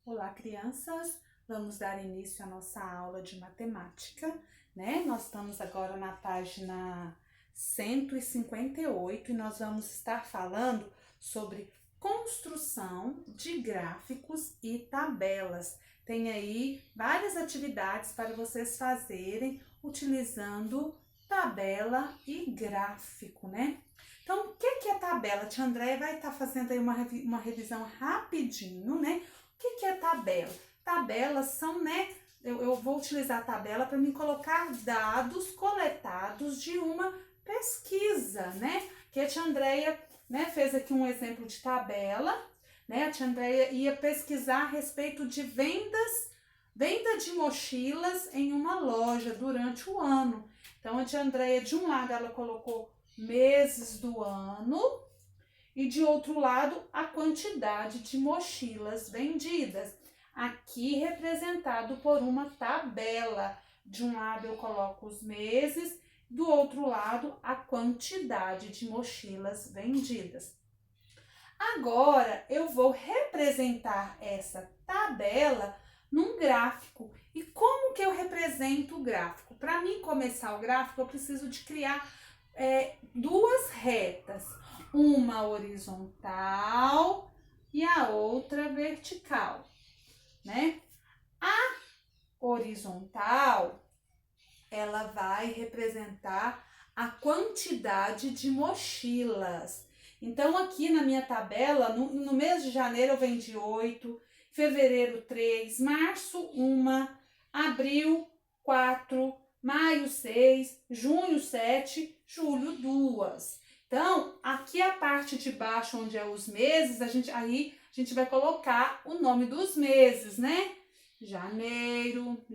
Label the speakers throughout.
Speaker 1: Olá, crianças! Vamos dar início à nossa aula de matemática, né? Nós estamos agora na página 158 e nós vamos estar falando sobre construção de gráficos e tabelas. Tem aí várias atividades para vocês fazerem utilizando tabela e gráfico, né? Então, o que é tabela? A tia Andréia vai estar fazendo aí uma revisão rapidinho, né? O que é tabela? Tabelas são, né? Eu vou utilizar a tabela para me colocar dados coletados de uma pesquisa, né? Que a tia Andréia, né, fez aqui um exemplo de tabela, né? A tia Andréia ia pesquisar a respeito de venda de mochilas em uma loja durante o ano. Então, a tia Andréia, de um lado, ela colocou meses do ano e de outro lado a quantidade de mochilas vendidas, aqui representado por uma tabela. De um lado eu coloco os meses, do outro lado a quantidade de mochilas vendidas. Agora eu vou representar essa tabela num gráfico. E como que eu represento o gráfico? Para mim começar o gráfico eu preciso de criar duas retas, uma horizontal e a outra vertical, né? A horizontal, ela vai representar a quantidade de mochilas. Então, aqui na minha tabela, no mês de janeiro eu vendi 8, fevereiro 3, março 1, abril 4, maio 6, junho 7, julho 2. Então, aqui a parte de baixo, onde é os meses, a gente vai colocar o nome dos meses, né? Janeiro,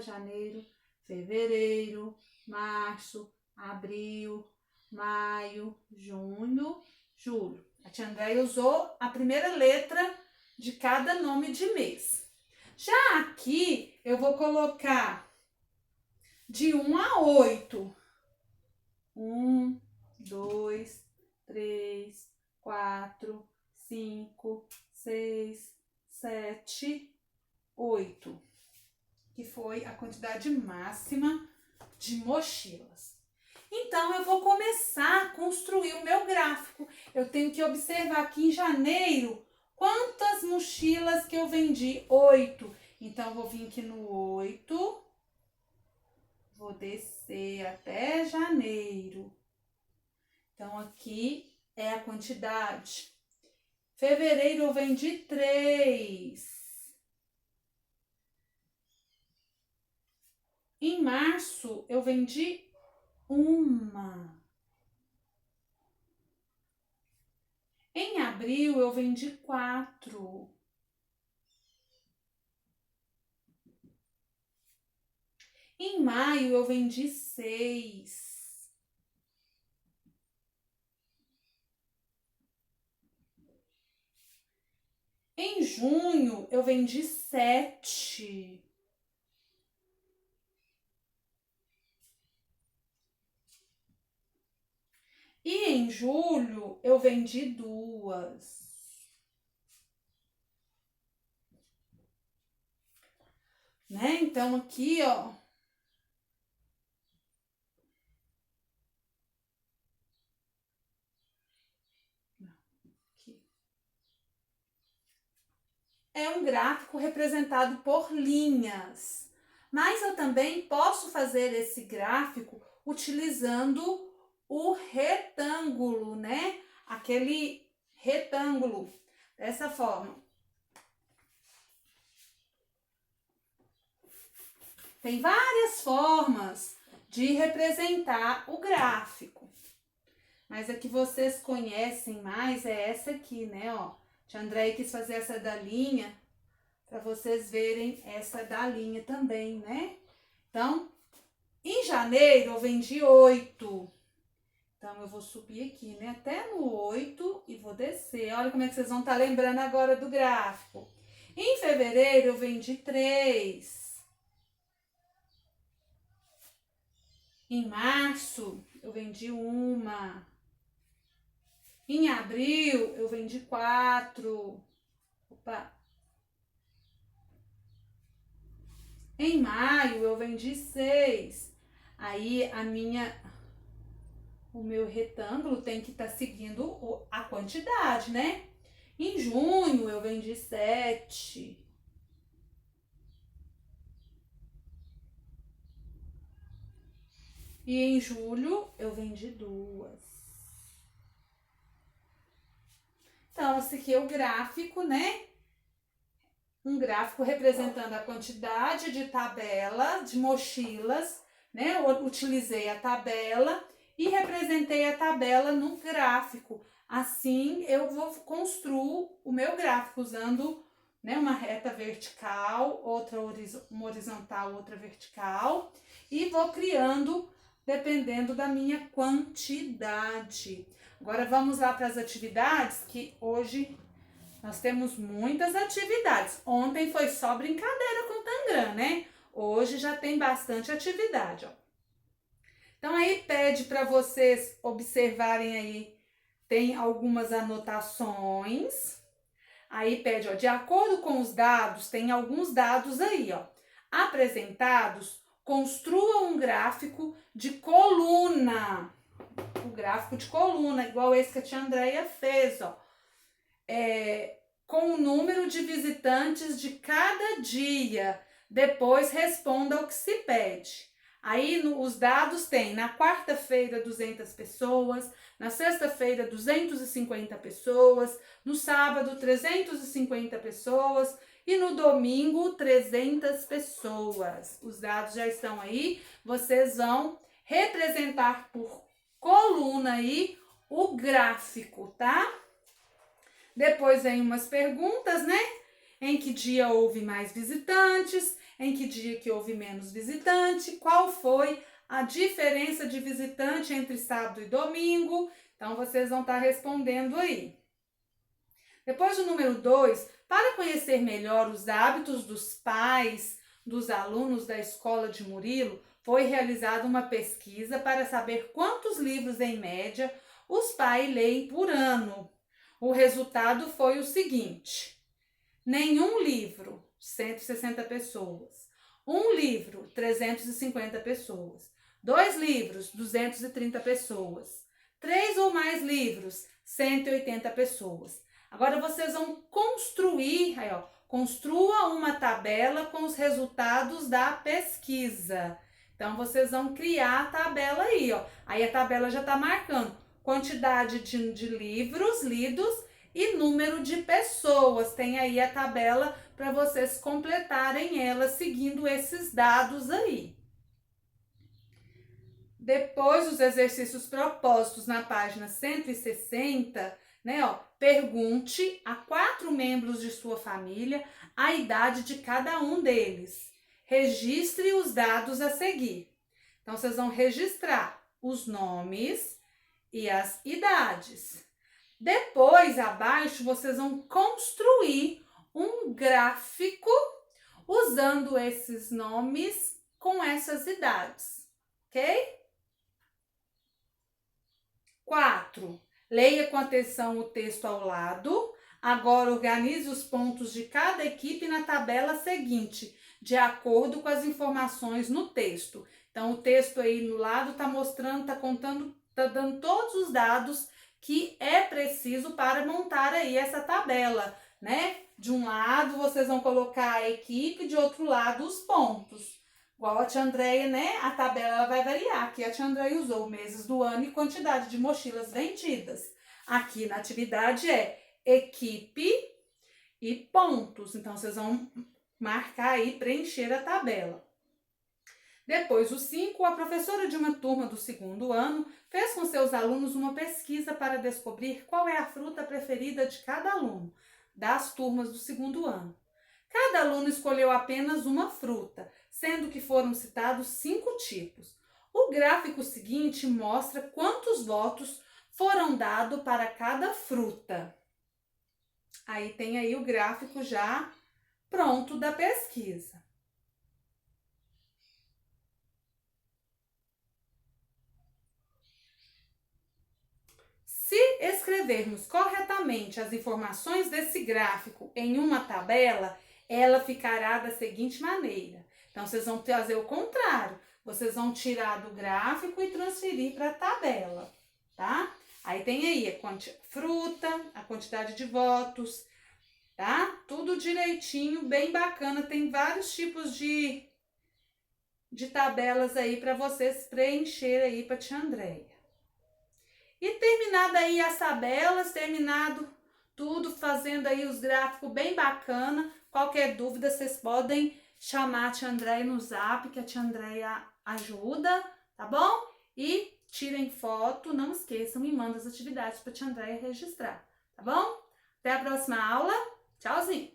Speaker 1: janeiro, fevereiro, março, abril, maio, junho, julho. A tia Andréia usou a primeira letra de cada nome de mês. Já aqui, eu vou colocar de 1 a 8. 1, 2, 3, 4, 5, 6, 7, 8. Que foi a quantidade máxima de mochilas. Então, eu vou começar a construir o meu gráfico. Eu tenho que observar aqui em janeiro quantas mochilas que eu vendi. 8. Então, eu vou vir aqui no 8. Vou descer até janeiro. Então, aqui é a quantidade. Fevereiro eu vendi 3. Em março eu vendi 1. Em abril eu vendi 4. Em maio eu vendi 6. Em junho eu vendi 7. E em julho eu vendi 2. Né? Então aqui, ó, é um gráfico representado por linhas. Mas eu também posso fazer esse gráfico utilizando o retângulo, né? Aquele retângulo, dessa forma. Tem várias formas de representar o gráfico. Mas a que vocês conhecem mais é essa aqui, né? Ó, tia Andréia quis fazer essa da linha para vocês verem essa da linha também, né? Então, em janeiro eu vendi 8. Então, eu vou subir aqui, né? Até no 8 e vou descer. Olha como é que vocês vão estar lembrando agora do gráfico. Em fevereiro eu vendi 3. Em março eu vendi 1. Em abril eu vendi 4. Opa! Em maio eu vendi 6. Aí o meu retângulo tem que estar seguindo a quantidade, né? Em junho eu vendi 7. E em julho eu vendi 2. Então, esse aqui é o gráfico, né? Um gráfico representando a quantidade de tabela, de mochilas, né? Eu utilizei a tabela e representei a tabela no gráfico. Assim, eu vou construir o meu gráfico usando, né, uma reta vertical, uma horizontal, outra vertical, e vou criando dependendo da minha quantidade. Agora vamos lá para as atividades, que hoje nós temos muitas atividades. Ontem foi só brincadeira com o Tangram, né? Hoje já tem bastante atividade, ó. Então aí pede para vocês observarem aí, tem algumas anotações. Aí pede, ó, de acordo com os dados, tem alguns dados aí, ó, apresentados, construa um gráfico de coluna. O gráfico de coluna, igual esse que a tia Andréia fez, ó. Com o número de visitantes de cada dia. Depois responda ao que se pede. Aí os dados tem na quarta-feira 200 pessoas, na sexta-feira 250 pessoas, no sábado 350 pessoas e no domingo 300 pessoas. Os dados já estão aí, vocês vão representar por coluna aí o gráfico, tá? Depois vem umas perguntas, né? Em que dia houve mais visitantes? Em que dia que houve menos visitante? Qual foi a diferença de visitante entre sábado e domingo? Então, vocês vão estar respondendo aí. Depois do número 2, para conhecer melhor os hábitos dos pais dos alunos da escola de Murilo, foi realizada uma pesquisa para saber quantos livros, em média, os pais leem por ano. O resultado foi o seguinte: nenhum livro, 160 pessoas. Um livro, 350 pessoas. 2 livros, 230 pessoas. 3 ou mais livros, 180 pessoas. Agora vocês vão construir, aí ó, construa uma tabela com os resultados da pesquisa. Então vocês vão criar a tabela aí, ó. Aí a tabela já tá marcando quantidade de livros lidos e número de pessoas. Tem aí a tabela para vocês completarem ela seguindo esses dados aí. Depois dos exercícios propostos na página 160, né, ó, pergunte a 4 membros de sua família a idade de cada um deles. Registre os dados a seguir. Então, vocês vão registrar os nomes e as idades. Depois, abaixo, vocês vão construir um gráfico usando esses nomes com essas idades, ok? 4. Leia com atenção o texto ao lado. Agora, organize os pontos de cada equipe na tabela seguinte, de acordo com as informações no texto. Então, o texto aí no lado está mostrando, está contando, está dando todos os dados que é preciso para montar aí essa tabela, né? De um lado, vocês vão colocar a equipe, de outro lado, os pontos. Igual a tia Andréia, né? A tabela ela vai variar. Aqui a tia Andréia usou meses do ano e quantidade de mochilas vendidas. Aqui na atividade é equipe e pontos. Então, vocês vão marcar aí, preencher a tabela. Depois, o 5, a professora de uma turma do 2º ano fez com seus alunos uma pesquisa para descobrir qual é a fruta preferida de cada aluno das turmas do 2º ano. Cada aluno escolheu apenas uma fruta, sendo que foram citados 5 tipos. O gráfico seguinte mostra quantos votos foram dados para cada fruta. Aí tem aí o gráfico já pronto da pesquisa. Se escrevermos corretamente as informações desse gráfico em uma tabela, ela ficará da seguinte maneira. Então, vocês vão fazer o contrário. Vocês vão tirar do gráfico e transferir para a tabela, tá? Aí tem aí a fruta, a quantidade de votos, tá? Tudo direitinho, bem bacana. Tem vários tipos de tabelas aí para vocês preencher aí para tia Andréia. E terminado aí as tabelas, terminado tudo, fazendo aí os gráficos bem bacana. Qualquer dúvida, vocês podem chamar a tia Andréia no zap, que a tia Andréia ajuda, tá bom? E tirem foto, não esqueçam e mandem as atividades para a tia Andréia registrar, tá bom? Até a próxima aula. Tchauzinho!